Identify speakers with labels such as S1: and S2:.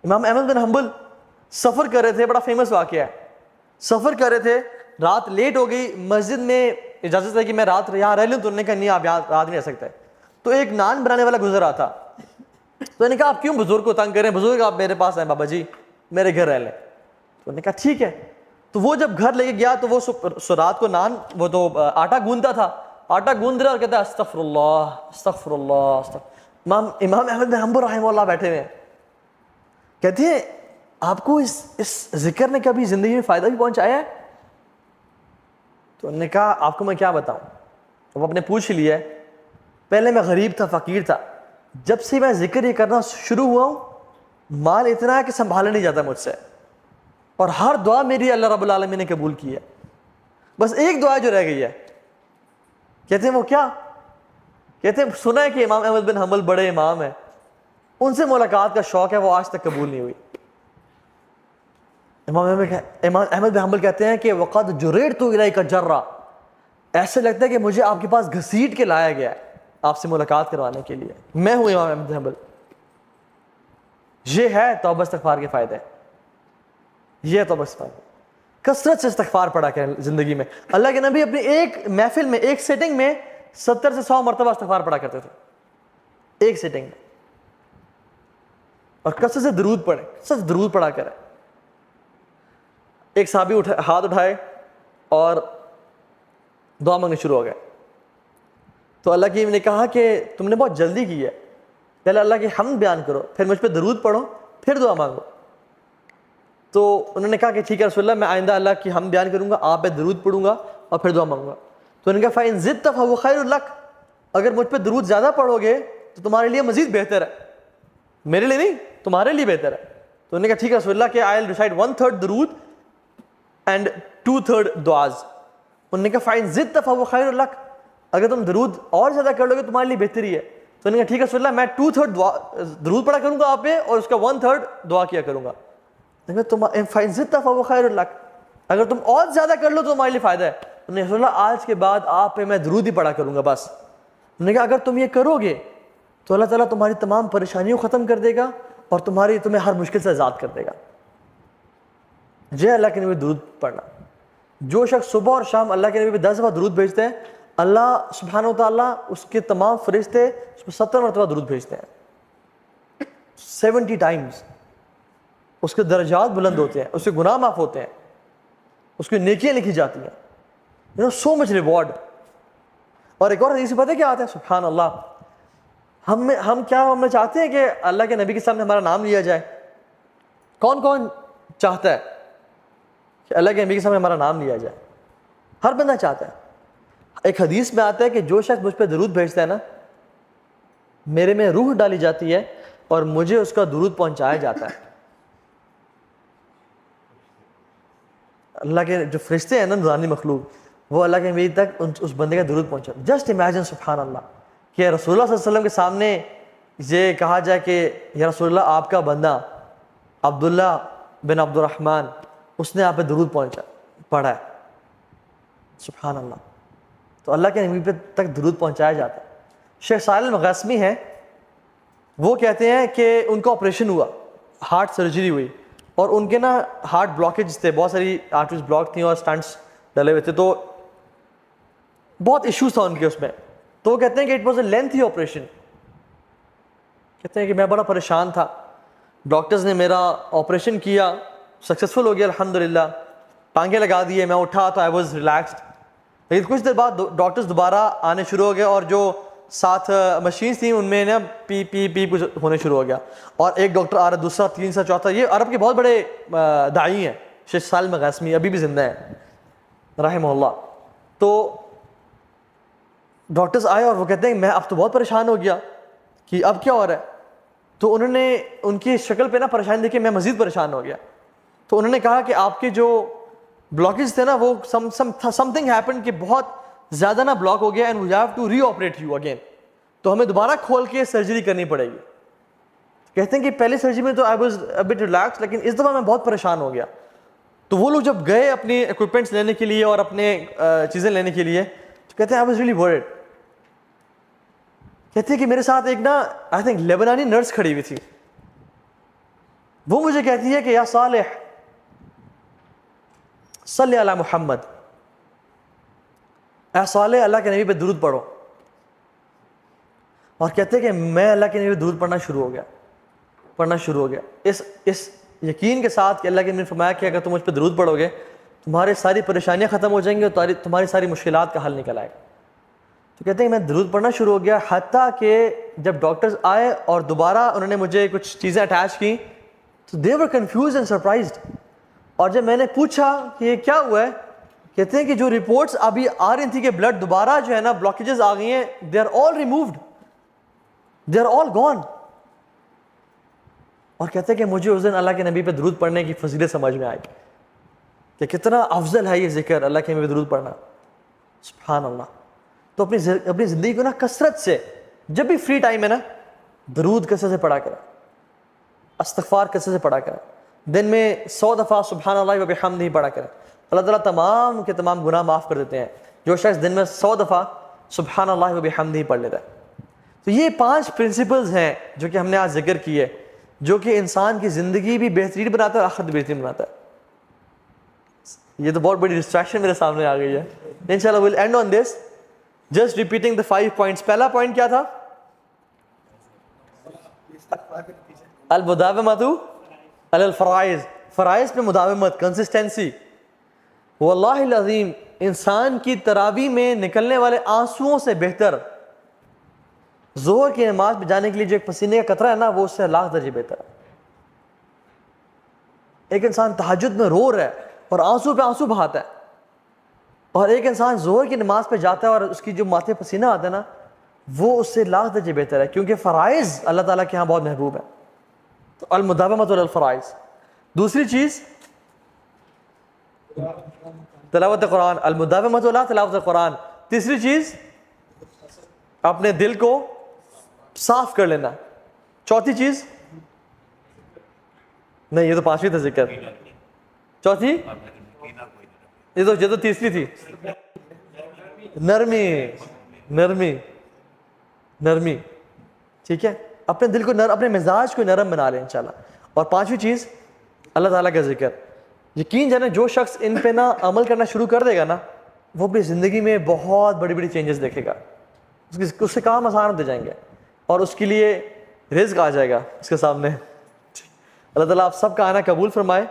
S1: امام احمد بن حنبل سفر کر رہے تھے, بڑا فیمس واقعہ ہے, سفر کر رے تھے, رات لیٹ ہو گئی, مسجد میں اجازت ہے کہ میں رات یہاں رہ لوں, تو انہوں نے کہا نہیں آپ یہاں رات نہیں رہ سکتے. تو ایک نان بنانے والا گزر رہا تھا, تو انہوں نے کہا آپ کیوں بزرگ کو تنگ کریں, بزرگ آپ میرے پاس آئیں بابا جی میرے گھر رہ لیں. تو انہوں نے کہا ٹھیک ہے. تو وہ جب گھر لے کے گیا تو وہ رات کو نان وہ تو آٹا گوندتا تھا, آٹا گوند رہا اور کہتا ہے استغفر اللہ استغفر اللہ. امام احمد بن حنبل رحمہ اللہ بیٹھے ہوئے ہیں, کہتے ہیں آپ کو اس ذکر نے کبھی زندگی میں فائدہ بھی پہنچایا ہے؟ تو انہوں نے کہا آپ کو میں کیا بتاؤں. وہ اپنے پوچھ لیا ہے, پہلے میں غریب تھا, فقیر تھا, جب سے میں ذکر یہ کرنا شروع ہوا ہوں مال اتنا ہے کہ سنبھالا نہیں جاتا مجھ سے, اور ہر دعا میری اللہ رب العالمین نے قبول کی ہے, بس ایک دعا جو رہ گئی ہے. کہتے ہیں وہ کیا؟ کہتے ہیں سنا ہے کہ امام احمد بن حنبل بڑے امام ہیں, ان سے ملاقات کا شوق ہے, وہ آج تک قبول نہیں ہوئی. امام احمد بن حنبل کہتے ہیں کہ وقد جریرت الیک جرا, ایسے لگتا ہے کہ مجھے آپ کے پاس گھسیٹ کے لایا گیا ہے آپ سے ملاقات کروانے کے لیے, میں ہوں امام احمد بن حنبل. یہ ہے توبہ استغفار کے فائدے, یہ ہے توبہ استغفار. کثرت سے استغفار پڑھا کریں زندگی میں. اللہ کے نبی اپنی ایک محفل میں, ایک سیٹنگ میں 70 سے 100 مرتبہ استغفار پڑھا کرتے تھے, ایک سیٹنگ میں. اور کثرت سے درود پڑھیں, کثرت سے درود پڑھا کریں. ایک صحابی ہاتھ اٹھائے اور دعا مانگنے شروع ہو گئے. تو اللہ کی نے کہا کہ تم نے بہت جلدی کی ہے, پہلے اللہ کی حمد بیان کرو, پھر مجھ پہ درود پڑھو, پھر دعا مانگو. تو انہوں نے کہا کہ ٹھیک ہے رسول اللہ, میں آئندہ اللہ کی حمد بیان کروں گا, آپ پہ درود پڑھوں گا اور پھر دعا مانگوں گا. تو انہوں نے کہا فَإِن زِدْتَ فَهُوَ خَيْرٌ لَكَ, اگر مجھ پہ درود زیادہ پڑھو گے تو تمہارے لیے مزید بہتر ہے, میرے لیے نہیں تمہارے لیے بہتر ہے. تو انہوں نے کہا ٹھیک ہے رسول اللہ کہ I'll recite 1/3 درود اینڈ 2/3 دعاز. انہوں نے کہا فَإِن زِدْتَ فَهُوَ خَيْرٌ لَكَ, اگر تم درود اور زیادہ کر لو گے تمہارے لیے بہتری ہے. تو انہوں نے کہا ٹھیک ہے رسول اللہ میں 2/3 درود پڑھا کروں گا آپ پہ اور اس کا 1/3 دعا کیا کروں گا. فَإِن زِدْتَ فَهُوَ خَيْرٌ لَكَ, اگر تم اور زیادہ کر لو تو تمہارے لیے فائدہ ہے. انہوں نے رسول اللہ آج کے بعد آپ پہ میں درود ہی پڑھا کروں گا بس. انہوں نے کہا اگر تم یہ کرو گے تو اللہ تعالیٰ تمہاری تمام پریشانیوں ختم کر دے گا اور تمہیں ہر مشکل سے آزاد کر دے گا. جے اللہ کے نبی درود پڑھنا. جو شخص صبح اور شام اللہ کے نبی پہ 10 دفعہ درود بھیجتے ہیں, اللہ سبحانہ و تعالیٰ اس کے تمام فرشتے اس پہ 70 مرتبہ درود بھیجتے ہیں, 70 ٹائمز. اس کے درجات بلند ہوتے ہیں, اس کے گناہ معاف ہوتے ہیں, اس کی نیکیاں لکھی جاتی ہیں. سو مچ ریوارڈ. اور ایک اور حدیث پتہ ہے کیا آتا ہے, سبحان اللہ, ہم چاہتے ہیں کہ اللہ کے نبی کے سامنے ہمارا نام لیا جائے. کون کون چاہتا ہے کہ اللہ کے نبی کے سامنے ہمارا نام لیا جائے؟ ہر بندہ چاہتا ہے. ایک حدیث میں آتا ہے کہ جو شخص مجھ پہ درود بھیجتا ہے نا, میرے میں روح ڈالی جاتی ہے اور مجھے اس کا درود پہنچایا جاتا ہے. اللہ کے جو فرشتے ہیں نا, نورانی مخلوق, وہ اللہ کے نبی تک اس بندے کا درود پہنچا. جسٹ امیجن سبحان اللہ کہ رسول اللہ صلی اللہ علیہ وسلم کے سامنے یہ کہا جائے کہ یا رسول اللہ آپ کا بندہ عبداللہ بن عبد الرحمن, اس نے آپ پہ درود پڑھا ہے. سبحان اللہ. تو اللہ کے نبی پہ تک درود پہنچایا جاتا ہے. شیخ صالح المغاسمی ہیں, وہ کہتے ہیں کہ ان کا آپریشن ہوا, ہارٹ سرجری ہوئی, اور ان کے نا ہارٹ بلاکیج تھے, بہت ساری آرٹریز بلاک تھیں اور سٹنٹس ڈلے ہوئے تھے, تو بہت ایشوز تھا ان کے اس میں. تو وہ کہتے ہیں کہ it was a lengthy operation. کہتے ہیں کہ میں بڑا پریشان تھا, ڈاکٹرز نے میرا آپریشن کیا, سکسیزفل ہو گیا الحمدللہ, ٹانگیں لگا دیے, میں اٹھا تو آئی واز ریلیکسڈ. لیکن کچھ دیر بعد ڈاکٹرز دوبارہ آنے شروع ہو گئے, اور جو ساتھ مشینز تھیں ان میں نا پی پی پی کچھ ہونے شروع ہو گیا, اور ایک ڈاکٹر آ رہا, دوسرا, تیسرا, چوتھا. یہ عرب کے بہت بڑے داعی ہیں, شیخ صالح المغاسمی, ابھی بھی زندہ ہیں رحمہ اللہ. تو ڈاکٹرز آئے اور وہ کہتے ہیں کہ میں اب تو بہت پریشان ہو گیا کہ اب کیا ہو رہا ہے. تو انہوں نے ان کی شکل پہ نا پریشانی دیکھی, میں مزید پریشان ہو گیا. تو انہوں نے کہا کہ آپ کے جو بلاکیج تھے نا وہ سم تھنگ ہیپن کہ بہت زیادہ نا بلاک ہو گیا, and we have to reoperate you again, تو ہمیں دوبارہ کھول کے سرجری کرنی پڑے گی. کہتے ہیں کہ پہلی سرجری میں تو I was a but relax, لیکن اس دفعہ میں بہت پریشان ہو گیا. تو وہ لوگ جب گئے اپنی اکوپمنٹس لینے کے لیے اور اپنے چیزیں لینے کے لیے, تو کہتے ہیں آئی واز ریئلی ورڈ. کہتے ہیں کہ میرے ساتھ ایک نا آئی تھنک لیبنانی نرس کھڑی ہوئی تھی, وہ مجھے کہتی ہے کہ یا صالح صلی علی محمد، اے صالح اللہ کے نبی پہ درود پڑھو. اور کہتے ہیں کہ میں اللہ کے نبی پہ درود پڑھنا شروع ہو گیا اس یقین کے ساتھ کہ اللہ کے نبی نے فرمایا کہ اگر تم مجھ پہ درود پڑھو گے تمہاری ساری پریشانیاں ختم ہو جائیں گی اور تمہاری ساری مشکلات کا حل نکل آئے گا. تو کہتے ہیں میں درود پڑھنا شروع ہو گیا، حتیٰ کہ جب ڈاکٹرز آئے اور دوبارہ انہوں نے مجھے کچھ چیزیں اٹیچ کی تو دے ور کنفیوزڈ اینڈ سرپرائزڈ. اور جب میں نے پوچھا کہ یہ کیا ہوا ہے، کہتے ہیں کہ جو رپورٹس ابھی آ رہی تھیں کہ بلڈ دوبارہ جو ہے نا بلاکیجز آ گئی ہیں، they are all removed, they are all gone. اور کہتے ہیں کہ مجھے اس دن اللہ کے نبی پہ درود پڑھنے کی فضیلت سمجھ میں آئی کہ کتنا افضل ہے یہ ذکر اللہ کے نبی پہ درود پڑھنا. سبحان اللہ. تو اپنی زندگی کو نا کثرت سے جب بھی فری ٹائم ہے نا درود کثرت سے پڑھا کریں، استغفار کثرت سے پڑھا کریں. دن میں 100 دفعہ سبحان اللہ و بحمدہ پڑھا کریں. اللہ تعالیٰ تمام کے تمام گناہ معاف کر دیتے ہیں جو شخص دن میں 100 دفعہ سبحان اللہ و بحمدہ پڑھ لیتا ہے. تو یہ 5 پرنسپلز ہیں جو کہ ہم نے آج ذکر کیے، جو کہ انسان کی زندگی بھی بہترین بناتا ہے اور آخرت بھی بہترین بناتا ہے. یہ تو بہت بڑی ڈسٹریکشن میرے سامنے آ گئی ہے. انشاءاللہ we'll end on this just repeating the 5 points. پہلا پوائنٹ کیا تھا؟ المداومۃ علی الفرائض، فرائض پہ مداومت، کنسسٹنسی. واللہ العظیم انسان کی تراویح میں نکلنے والے آنسوؤں سے بہتر ظہر کی نماز پہ جانے کے لیے جو ایک پسینے کا قطرہ ہے نا وہ اس سے لاکھ درجے بہتر ہے. ایک انسان تہجد میں رو رہا ہے اور آنسو پہ آنسو بہاتا ہے، اور ایک انسان ظہر کی نماز پہ جاتا ہے اور اس کی جو ماتھے پسینہ آتا ہے نا وہ اس سے لاکھ درجے بہتر ہے، کیونکہ فرائض اللہ تعالیٰ کے ہاں بہت محبوب ہے. تو المداومۃ علی الفرائض. دوسری چیز تلاوت قرآن، المداومۃ علی تلاوت قرآن. تیسری چیز اپنے دل کو صاف کر لینا. چوتھی چیز نہیں، یہ تو 5ویں تھا ذکر. چوتھی یہ تو تیسری تھی، نرمی. ٹھیک ہے، اپنے دل کو اپنے مزاج کو نرم بنا لیں انشاءاللہ. اور 5ویں چیز اللہ تعالیٰ کا ذکر. یقین جانے جو شخص ان پہ نا عمل کرنا شروع کر دے گا نا وہ اپنی زندگی میں بہت بڑی بڑی چینجز دیکھے گا. اس سے کام آسان ہوتے جائیں گے اور اس کے لیے رزق آ جائے گا اس کے سامنے. اللہ تعالیٰ آپ سب کا آنا قبول فرمائے.